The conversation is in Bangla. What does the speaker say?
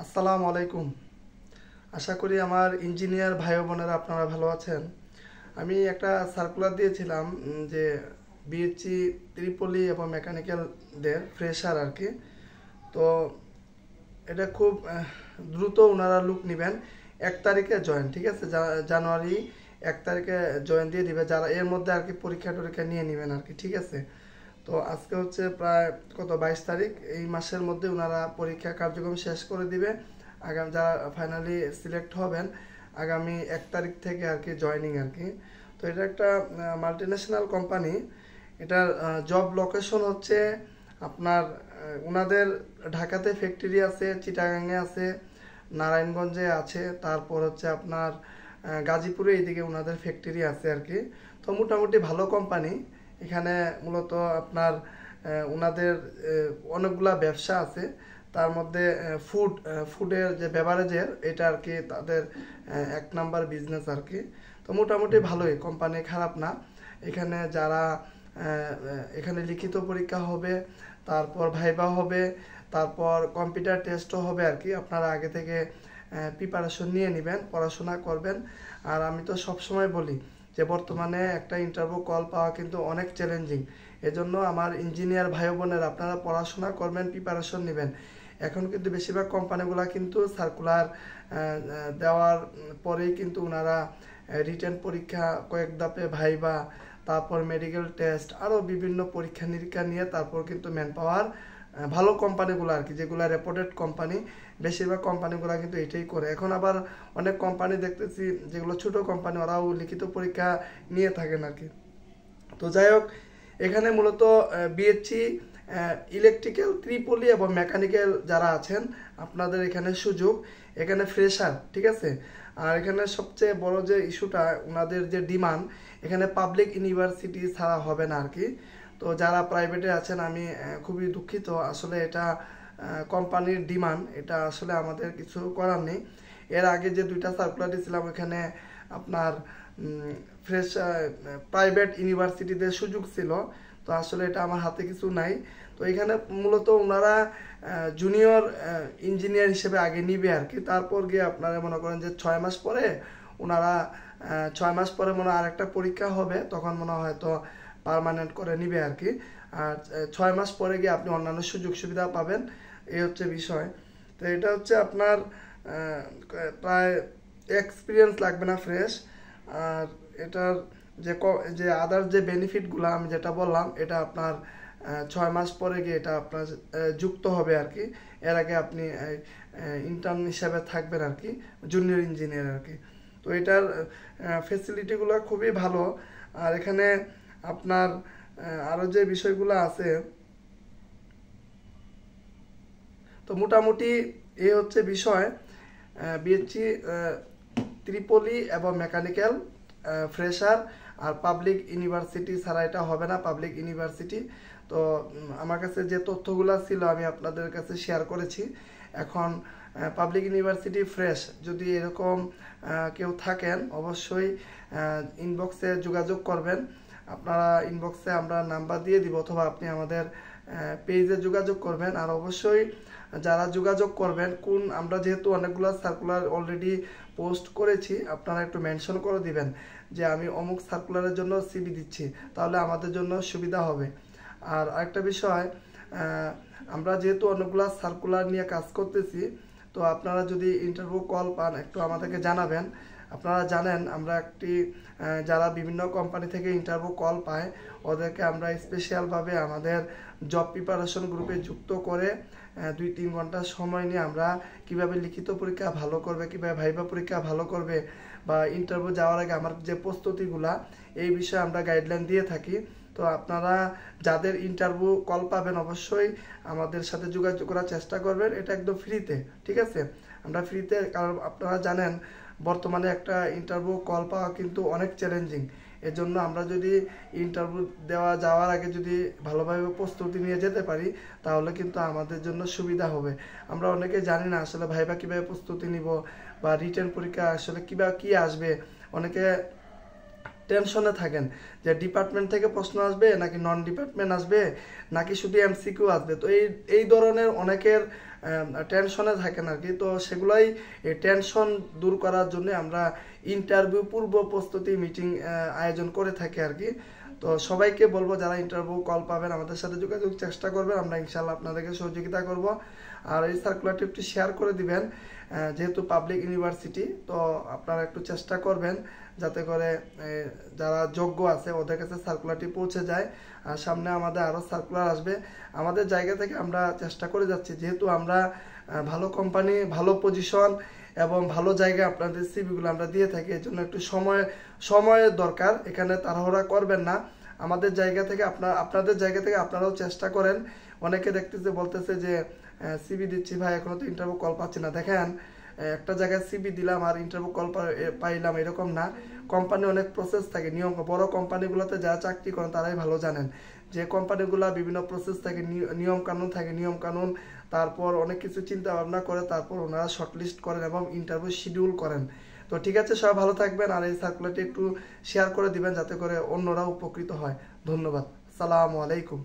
আসসালামু আলাইকুম। আশা করি আমার ইঞ্জিনিয়ার ভাই বোনেরা আপনারা ভালো আছেন। আমি একটা সার্কুলার দিয়েছিলাম যে বিএসসি ত্রিপলি এবং মেকানিক্যালদের ফ্রেশার আর কি। তো এটা খুব দ্রুত ওনারা লুক নেবেন। 1 তারিখে জয়েন, ঠিক আছে? জানুয়ারি 1 তারিখে জয়েন দিয়ে দিবে যারা এর মধ্যে আর কি পরীক্ষা টরীক্ষা নিয়ে নেবেন আর কি, ঠিক আছে? তো আজকে হচ্ছে প্রায় 22 তারিখ। এই মাসের মধ্যে ওনারা পরীক্ষা কার্যক্রম শেষ করে দিবে। আগামী যারা ফাইনালি সিলেক্ট হবেন আগামী 1 তারিখ থেকে আর কি জয়নিং আর কি। তো এটা একটা মাল্টিন্যাশনাল কোম্পানি। এটার জব লোকেশন হচ্ছে আপনার ওনাদের ঢাকাতে ফ্যাক্টরি আছে, চিটাগাংয়ে আছে, নারায়ণগঞ্জে আছে, তারপর হচ্ছে আপনার গাজীপুরে এইদিকে ওনাদের ফ্যাক্টরি আছে আর কি। তো মোটামুটি ভালো কোম্পানি। এখানে মূলত আপনার ওনাদের অনেকগুলা ব্যবসা আছে। তার মধ্যে ফুডের যে বেভারেজের এটা আর কি তাদের 1 নাম্বার বিজনেস আর কি। তো মোটামুটি ভালোই কোম্পানি, খারাপ না। এখানে যারা এখানে লিখিত পরীক্ষা হবে, তারপর ভাইবা হবে, তারপর কম্পিউটার টেস্টও হবে আর কি। আপনারা আগে থেকে প্রিপারেশন নিয়ে নেবেন, পড়াশোনা করবেন। আর আমি তো সবসময় বলি যে বর্তমানে একটা ইন্টারভিউ কল পাওয়া কিন্তু অনেক চ্যালেঞ্জিং। এজন্য আমার ইঞ্জিনিয়ার ভাই বোনের আপনারা পড়াশোনা করবেন, প্রিপারেশন নেবেন। এখন কিন্তু বেশিরভাগ কোম্পানিগুলো কিন্তু সার্কুলার দেওয়ার পরেই কিন্তু ওনারা রিটেন পরীক্ষা, কয়েক ধাপে ভাইবা, তারপর মেডিকেল টেস্ট, আরও বিভিন্ন পরীক্ষা নিরীক্ষা নিয়ে তারপর কিন্তু ম্যান পাওয়ার ভালো কোম্পানিগুলো আর কি, যেগুলো রেপুটেড কোম্পানি, বেশিরভাগ কোম্পানিগুলো কিন্তু এটাই করে। এখন আবার অনেক কোম্পানি দেখতেছি যেগুলো ছোট কোম্পানি, ওরাও লিখিত পরীক্ষা নিয়ে থাকেন আর কি। তো যাই হোক, এখানে মূলত বিএসসি ইলেকট্রিক্যাল ত্রিপলি এবং মেকানিক্যাল যারা আছেন আপনাদের এখানে সুযোগ। এখানে ফ্রেশার, ঠিক আছে? আর এখানে সবচেয়ে বড় যে ইস্যুটা ওনাদের যে ডিমান্ড, এখানে পাবলিক ইউনিভার্সিটি ছাড়া হবে না আর কি। তো যারা প্রাইভেটে আছেন আমি খুবই দুঃখিত, আসলে এটা কোম্পানির ডিমান্ড, এটা আসলে আমাদের কিছু করার নেই। এর আগে যে 2টা সার্কুলার দিয়েছিলাম ওখানে আপনার ফ্রেশ প্রাইভেট ইউনিভার্সিটিতে সুযোগ ছিল। তো আসলে এটা আমার হাতে কিছু নাই। তো এখানে মূলত ওনারা জুনিয়র ইঞ্জিনিয়ার হিসেবে আগে নিবে আর কি। তারপর গিয়ে আপনারা মনে করেন যে 6 মাস পরে ওনারা 6 মাস পরে মনে হয় আরেকটা পরীক্ষা হবে, তখন মনে হয় হয়তো পার্মানেন্ট করে নিবে আর কি। আর 6 মাস পরে গিয়ে আপনি অন্যান্য সুযোগ সুবিধা পাবেন, এই হচ্ছে বিষয়। তো এটা হচ্ছে আপনার প্রায় এক্সপিরিয়েন্স লাগবে না, ফ্রেশ। আর এটার যে আদার যে বেনিফিটগুলো আমি যেটা বললাম, এটা আপনার 6 মাস পরে গিয়ে এটা আপনার যুক্ত হবে আর কি। এর আগে আপনি ইন্টার্ন হিসাবে থাকবেন আর কি, জুনিয়র ইঞ্জিনিয়ার আর কি। তো এটার ফেসিলিটিগুলো খুবই ভালো। আর এখানে আপনার আরও যে বিষয়গুলো আছে, তো মোটামুটি এই হচ্ছে বিষয়। বিএসসি ত্রিপলি এবং মেকানিক্যাল ফ্রেশার আর পাবলিক ইউনিভার্সিটি ছাড়া এটা হবে না, পাবলিক ইউনিভার্সিটি। তো আমার কাছে যে তথ্যগুলো ছিল আমি আপনাদের কাছে শেয়ার করেছি। এখন পাবলিক ইউনিভার্সিটি ফ্রেশ যদি এরকম কেউ থাকেন অবশ্যই ইনবক্সে যোগাযোগ করবেন। আপনারা ইনবক্সে আমরা নাম্বার দিয়ে দিব, অথবা আপনি আমাদের পেজে যোগাযোগ করবেন। আর অবশ্যই যারা যোগাযোগ করবেন আমরা যেহেতু অনেকগুলো সার্কুলার অলরেডি পোস্ট করেছি, আপনারা একটু মেনশন করে দিবেন যে আমি অমুক সার্কুলারের জন্য সিভি দিচ্ছি, তাহলে আমাদের জন্য সুবিধা হবে। আর আরেকটা বিষয়, আমরা যেহেতু অনেকগুলো সার্কুলার নিয়ে কাজ করতেছি, তো আপনারা যদি ইন্টারভিউ কল পান একটু আমাদেরকে জানাবেন। আপনারা জানেন আমরা যারা বিভিন্ন কোম্পানি থেকে ইন্টারভিউ কল পায় ওদেরকে আমরা স্পেশালভাবে আমাদের জব প্রিপারেশন গ্রুপে যুক্ত করে 2-3 ঘন্টা সময় নিয়ে আমরা কিভাবে লিখিত পরীক্ষা ভালো করবে, কিভাবে ভাইবা পরীক্ষা ভালো করবে, বা ইন্টারভিউ যাওয়ার আগে আমার যে প্রস্তুতিগুলা, এই বিষয়ে আমরা গাইডলাইন দিয়ে থাকি। তো আপনারা যাদের ইন্টারভিউ কল পাবেন অবশ্যই আমাদের সাথে যোগাযোগ করার চেষ্টা করবেন। এটা একদম ফ্রিতে, ঠিক আছে? আমরা ফ্রিতে, কারণ আপনারা জানেন বর্তমানে একটা ইন্টারভিউ কল পাওয়া কিন্তু অনেক চ্যালেঞ্জিং। এজন্য আমরা যদি ইন্টারভিউ যাওয়ার আগে যদি ভালোভাবে প্রস্তুতি নিয়ে যেতে পারি তাহলে কিন্তু আমাদের জন্য সুবিধা হবে। আমরা অনেকে জানি না আসলে ভাইবা কীভাবে প্রস্তুতি নিব বা রিটেন পরীক্ষা আসলে কীভাবে কী আসবে। অনেকে টেনশনে থাকেন যে ডিপার্টমেন্ট থেকে প্রশ্ন আসবে নাকি নন ডিপার্টমেন্ট আসবে নাকি শুধু এমসিকিউ আসবে। তো এই ধরনের অনেকের টেনশনে থাকেন আর কি। তো সেগুলাই এই টেনশন দূর করার জন্য আমরা ইন্টারভিউ পূর্ব প্রস্তুতি মিটিং আয়োজন করে থাকি আর কি। তো সবাইকে বলবো যারা ইন্টারভিউ কল পাবেন আমাদের সাথে যোগাযোগ চেষ্টা করবেন, আমরা ইনশাল্লাহ আপনাদেরকে সহযোগিতা করব। আর এই সার্কুলারটি একটু শেয়ার করে দিবেন, যেহেতু পাবলিক ইউনিভার্সিটি তো আপনারা একটু চেষ্টা করবেন যাতে করে যারা যোগ্য আছে ওদের কাছে সার্কুলারটি পৌঁছে যায়। আর সামনে আমাদের আরও সার্কুলার আসবে। আমাদের জায়গা থেকে আমরা চেষ্টা করে যাচ্ছি, যেহেতু আমরা ভালো কোম্পানি, ভালো পজিশন এবং ভালো জায়গায় আপনাদের সিভিগুলো আমরা দিয়ে থাকি, এর জন্য একটু সময়ের দরকার। এখানে তাড়াহুড়া করবেন না। আমাদের জায়গা থেকে আপনাদের জায়গা থেকে আপনারাও চেষ্টা করেন। অনেকে দেখতেছে বলতেছে যে সিভি দিচ্ছি ভাই, এখনো তো ইন্টারভিউ কল পাচ্ছি না। দেখেন, একটা জায়গায় সিভি দিলাম আর ইন্টারভিউ কল পাইলাম এরকম না। কোম্পানি অনেক প্রসেস থাকে, নিয়ম। বড় কোম্পানিগুলোতে যারা চাকরি করেন তারাই ভালো জানেন যে কোম্পানিগুলো বিভিন্ন প্রসেস থাকে, নিয়ম কানুন থাকে, নিয়ম কানুন, তারপর অনেক কিছু চিন্তা ভাবনা করে তারপর ওনারা শর্টলিস্ট করেন এবং ইন্টারভিউ শিডিউল করেন। তো ঠিক আছে, সবাই ভালো থাকবেন। আর এই সার্কুলারটি একটু শেয়ার করে দিবেন যাতে করে অন্যরা উপকৃত হয়। ধন্যবাদ। আসসালামু আলাইকুম।